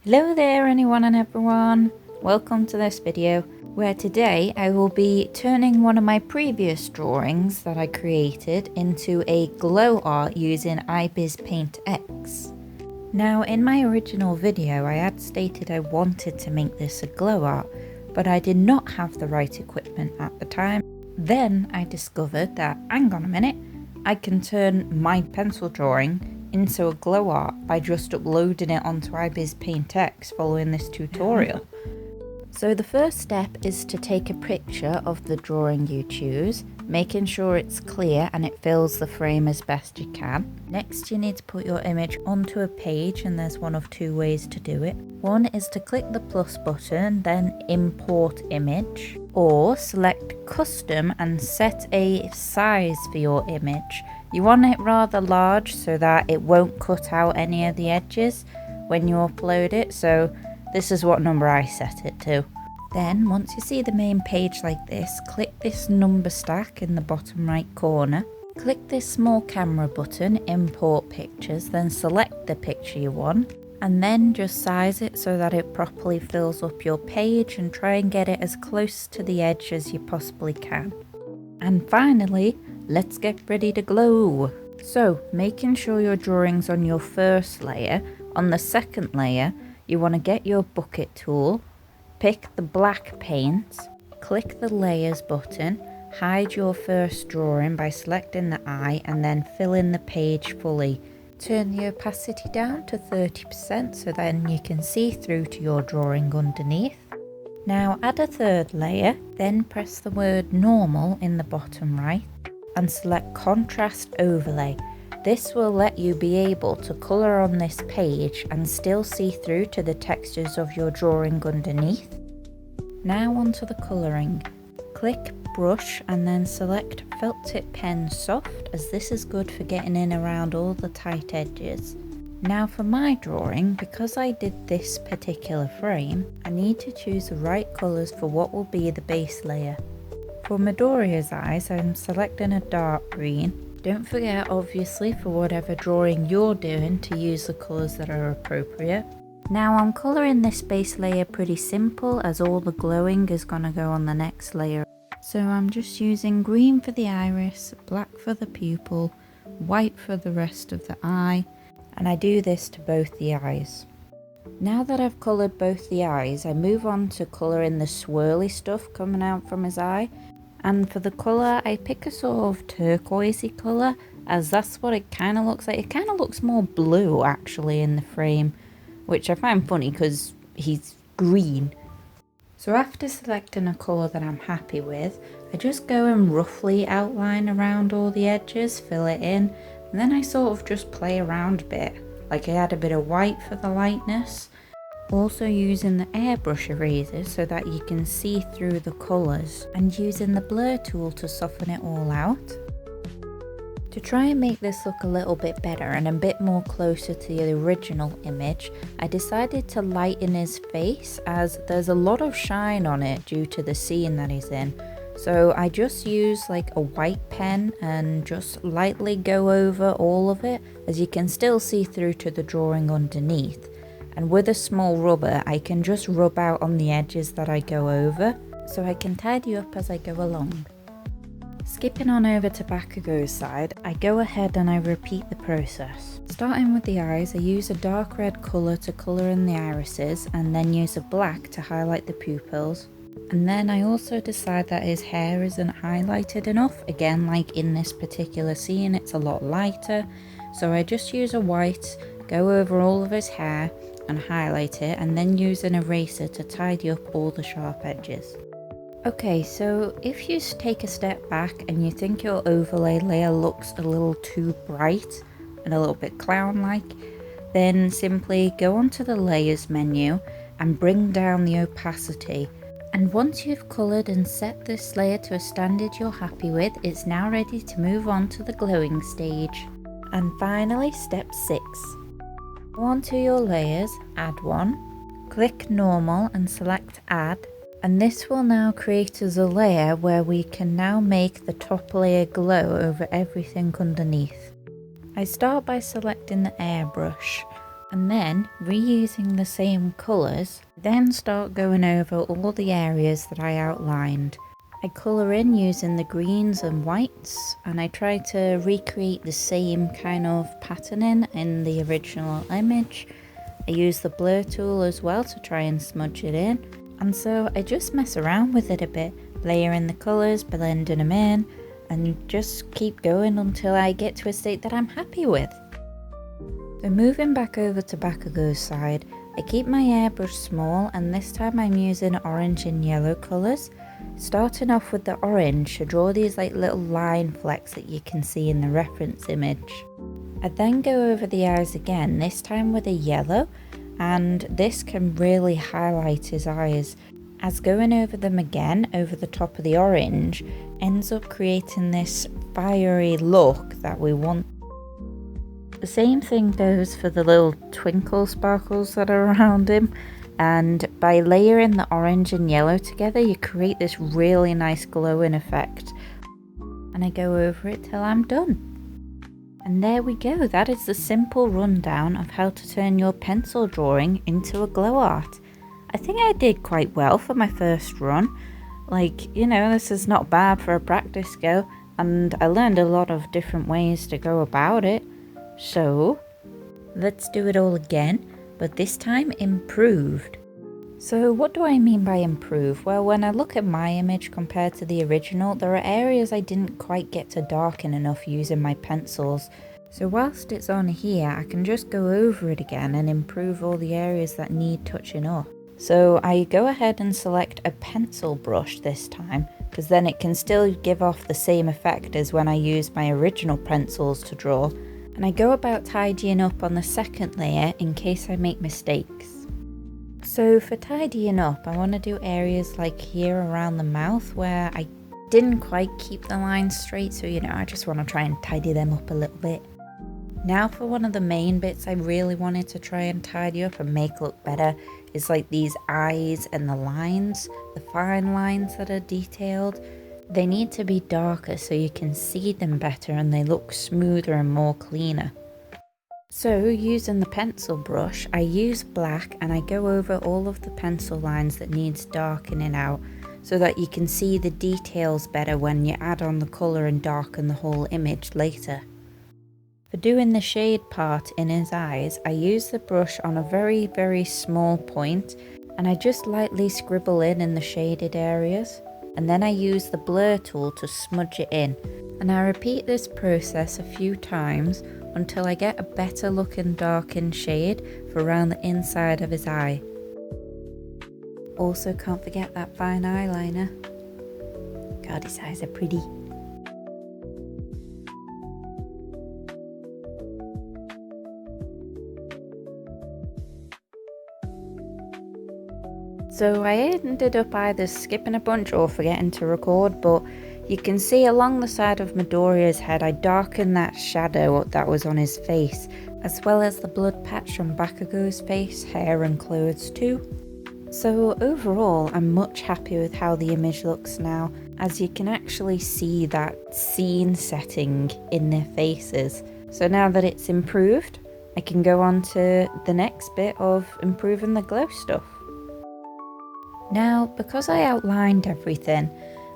Hello there anyone and everyone, welcome to this video where today I will be turning one of my previous drawings that I created into a glow art using Ibis Paint X. Now in my original video I had stated I wanted to make this a glow art, but I did not have the right equipment at the time. Then I discovered that, hang on a minute, I can turn my pencil drawing into a glow art by just uploading it onto Ibis Paint X following this tutorial. So the first step is to take a picture of the drawing you choose, making sure it's clear and it fills the frame as best you can. Next you need to put your image onto a page, and there's one of two ways to do it. One is to click the plus button, then import image, or select custom and set a size for your image. You want it rather large so that it won't cut out any of the edges when you upload it, so this is what number I set it to. Then once you see the main page like this, click this number stack in the bottom right corner. Click this small camera button, import pictures, then select the picture you want, and then just size it so that it properly fills up your page, and try and get it as close to the edge as you possibly can. And finally, let's get ready to glow. So making sure your drawing's on your first layer, on the second layer you want to get your bucket tool, pick the black paint, click the layers button, hide your first drawing by selecting the eye, and then fill in the page fully. Turn the opacity down to 30% so then you can see through to your drawing underneath. Now add a third layer, then press the word normal in the bottom right and select contrast overlay. This will let you be able to colour on this page and still see through to the textures of your drawing underneath. Now onto the colouring. Click brush and then select felt tip pen soft, as this is good for getting in around all the tight edges. Now for my drawing, because I did this particular frame, I need to choose the right colours for what will be the base layer. For Midoriya's eyes, I'm selecting a dark green. Don't forget, obviously, for whatever drawing you're doing, to use the colours that are appropriate. Now I'm colouring this base layer pretty simple, as all the glowing is going to go on the next layer. So I'm just using green for the iris, black for the pupil, white for the rest of the eye, and I do this to both the eyes. Now that I've coloured both the eyes, I move on to colouring the swirly stuff coming out from his eye. And for the colour, I pick a sort of turquoisey colour, as that's what it kind of looks like. It kind of looks more blue actually in the frame, which I find funny because he's green. So after selecting a colour that I'm happy with, I just go and roughly outline around all the edges, fill it in, and then I sort of just play around a bit. Like I add a bit of white for the lightness. Also using the airbrush eraser so that you can see through the colours, and using the blur tool to soften it all out. To try and make this look a little bit better and a bit more closer to the original image, I decided to lighten his face, as there's a lot of shine on it due to the scene that he's in. So I just use like a white pen and just lightly go over all of it, as you can still see through to the drawing underneath. And with a small rubber, I can just rub out on the edges that I go over, so I can tidy up as I go along. Skipping on over to Bakugo's side, I go ahead and I repeat the process. Starting with the eyes, I use a dark red colour to colour in the irises, and then use a black to highlight the pupils. And then I also decide that his hair isn't highlighted enough. Again, like in this particular scene, it's a lot lighter, so I just use a white, go over all of his hair and highlight it, and then use an eraser to tidy up all the sharp edges. Okay, so if you take a step back and you think your overlay layer looks a little too bright and a little bit clown-like, then simply go onto the layers menu and bring down the opacity. And once you've coloured and set this layer to a standard you're happy with, it's now ready to move on to the glowing stage. And finally, step 6. Go onto your layers, add one, click normal and select add, and this will now create us a layer where we can now make the top layer glow over everything underneath. I start by selecting the airbrush, And then, reusing the same colours, then start going over all the areas that I outlined. I colour in using the greens and whites, and I try to recreate the same kind of patterning in the original image. I use the blur tool as well to try and smudge it in, and so I just mess around with it a bit, layering the colours, blending them in, and just keep going until I get to a state that I'm happy with. So moving back over to Bakugo's side, I keep my airbrush small, and this time I'm using orange and yellow colours. Starting off with the orange to draw these like little line flecks that you can see in the reference image. I then go over the eyes again, this time with a yellow, and this can really highlight his eyes, as going over them again over the top of the orange ends up creating this fiery look that we want. The same thing goes for the little twinkle sparkles that are around him, and by layering the orange and yellow together you create this really nice glowing effect. And I go over it till I'm done. And there we go, that is the simple rundown of how to turn your pencil drawing into a glow art. I think I did quite well for my first run. Like, you know, this is not bad for a practice go, and I learned a lot of different ways to go about it. So, let's do it all again, but this time improved. So what do I mean by improve? Well, when I look at my image compared to the original, there are areas I didn't quite get to darken enough using my pencils. So whilst it's on here, I can just go over it again and improve all the areas that need touching up. So I go ahead and select a pencil brush this time, because then it can still give off the same effect as when I used my original pencils to draw. And I go about tidying up on the second layer in case I make mistakes. So for tidying up, I want to do areas like here around the mouth where I didn't quite keep the lines straight, so you know, I just want to try and tidy them up a little bit. Now for one of the main bits I really wanted to try and tidy up and make look better is like these eyes and the lines, the fine lines that are detailed. They need to be darker so you can see them better and they look smoother and more cleaner. So using the pencil brush, I use black and I go over all of the pencil lines that needs darkening out so that you can see the details better when you add on the colour and darken the whole image later. For doing the shade part in his eyes, I use the brush on a very small point and I just lightly scribble in the shaded areas. And then I use the blur tool to smudge it in, and I repeat this process a few times until I get a better looking darkened shade for around the inside of his eye. Also can't forget that fine eyeliner. God, his eyes are pretty. So I ended up either skipping a bunch or forgetting to record, but you can see along the side of Midoriya's head I darkened that shadow that was on his face, as well as the blood patch on Bakugo's face, hair and clothes too. So overall I'm much happier with how the image looks now, as you can actually see that scene setting in their faces. So now that it's improved, I can go on to the next bit of improving the glow stuff. Now, because I outlined everything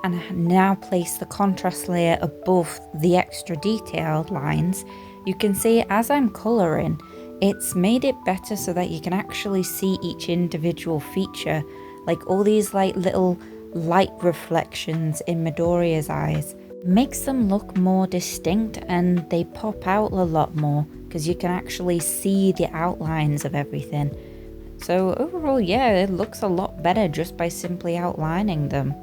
and I now place the contrast layer above the extra detailed lines, you can see as I'm colouring, it's made it better so that you can actually see each individual feature, like all these like little light reflections in Midoriya's eyes. Makes them look more distinct and they pop out a lot more because you can actually see the outlines of everything. So overall, yeah, it looks a lot better just by simply outlining them.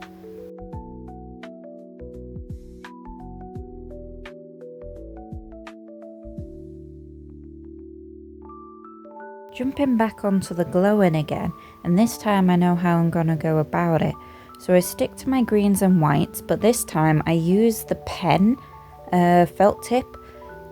Jumping back onto the glowing again, and this time I know how I'm gonna go about it. So I stick to my greens and whites, but this time I use the pen, felt tip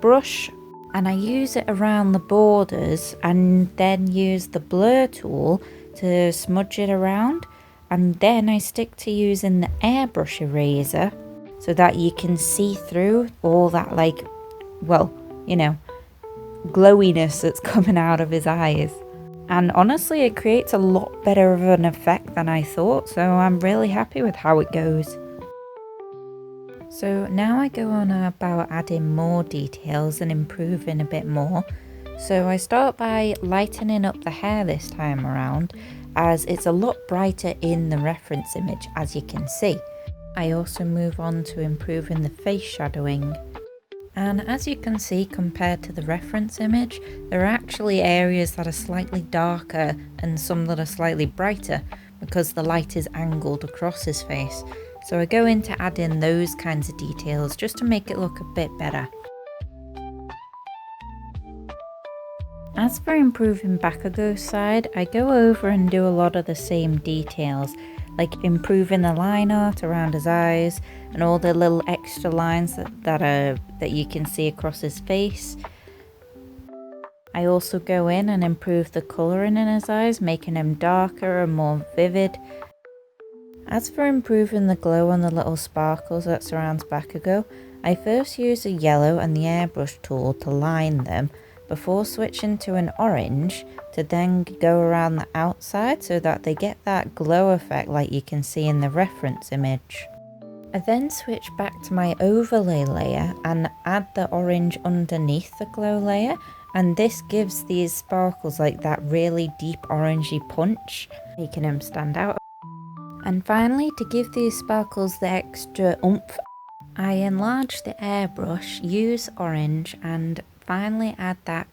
brush, and I use it around the borders and then use the blur tool to smudge it around, and then I stick to using the airbrush eraser so that you can see through all that, like, well, you know, glowiness that's coming out of his eyes. And honestly, it creates a lot better of an effect than I thought, so I'm really happy with how it goes. So now I go on about adding more details and improving a bit more. So I start by lightening up the hair this time around, as it's a lot brighter in the reference image, as you can see. I also move on to improving the face shadowing. And as you can see, compared to the reference image, there are actually areas that are slightly darker and some that are slightly brighter because the light is angled across his face. So I go in to add in those kinds of details just to make it look a bit better. As for improving Bakugo's side, I go over and do a lot of the same details, like improving the line art around his eyes and all the little extra lines that you can see across his face. I also go in and improve the colouring in his eyes, making them darker and more vivid. As for improving the glow on the little sparkles that surrounds Bakugo, I first use a yellow and the airbrush tool to line them before switching to an orange to then go around the outside so that they get that glow effect like you can see in the reference image. I then switch back to my overlay layer and add the orange underneath the glow layer, and this gives these sparkles like that really deep orangey punch, making them stand out. And finally, to give these sparkles the extra oomph, I enlarge the airbrush, use orange, and finally add that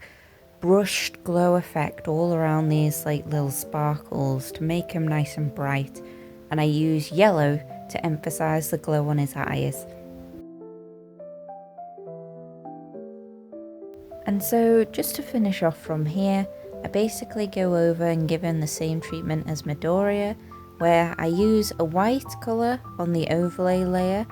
brushed glow effect all around these like little sparkles to make them nice and bright. And I use yellow to emphasize the glow on his eyes. And so just to finish off from here, I basically go over and give him the same treatment as Midoriya, where I use a white colour on the overlay layer.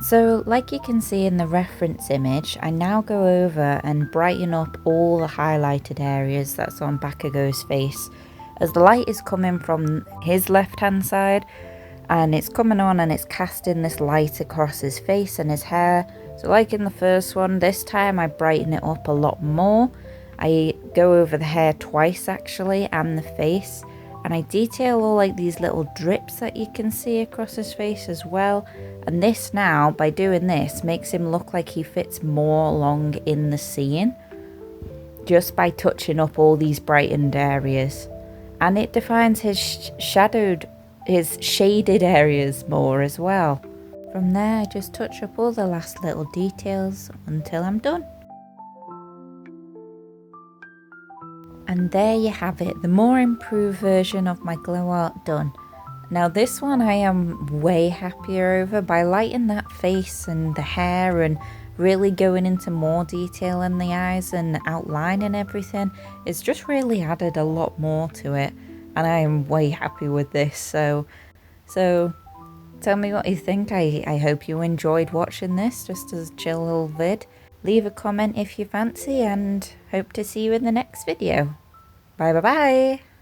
So like you can see in the reference image, I now go over and brighten up all the highlighted areas that's on Bakugo's face, as the light is coming from his left hand side and it's coming on and it's casting this light across his face and his hair. So like in the first one, this time I brighten it up a lot more. I go over the hair twice actually and the face, and I detail all like these little drips that you can see across his face as well. And this now, by doing this, makes him look like he fits more along in the scene just by touching up all these brightened areas. And it defines his shaded areas more as well. From there, I just touch up all the last little details until I'm done. And there you have it, the more improved version of my glow art done. Now this one I am way happier over. By lighting that face and the hair and really going into more detail in the eyes and outlining everything, it's just really added a lot more to it, and I am way happy with this. So tell me what you think. I hope you enjoyed watching this, just as a chill little vid. Leave a comment if you fancy, and hope to see you in the next video. Bye bye bye!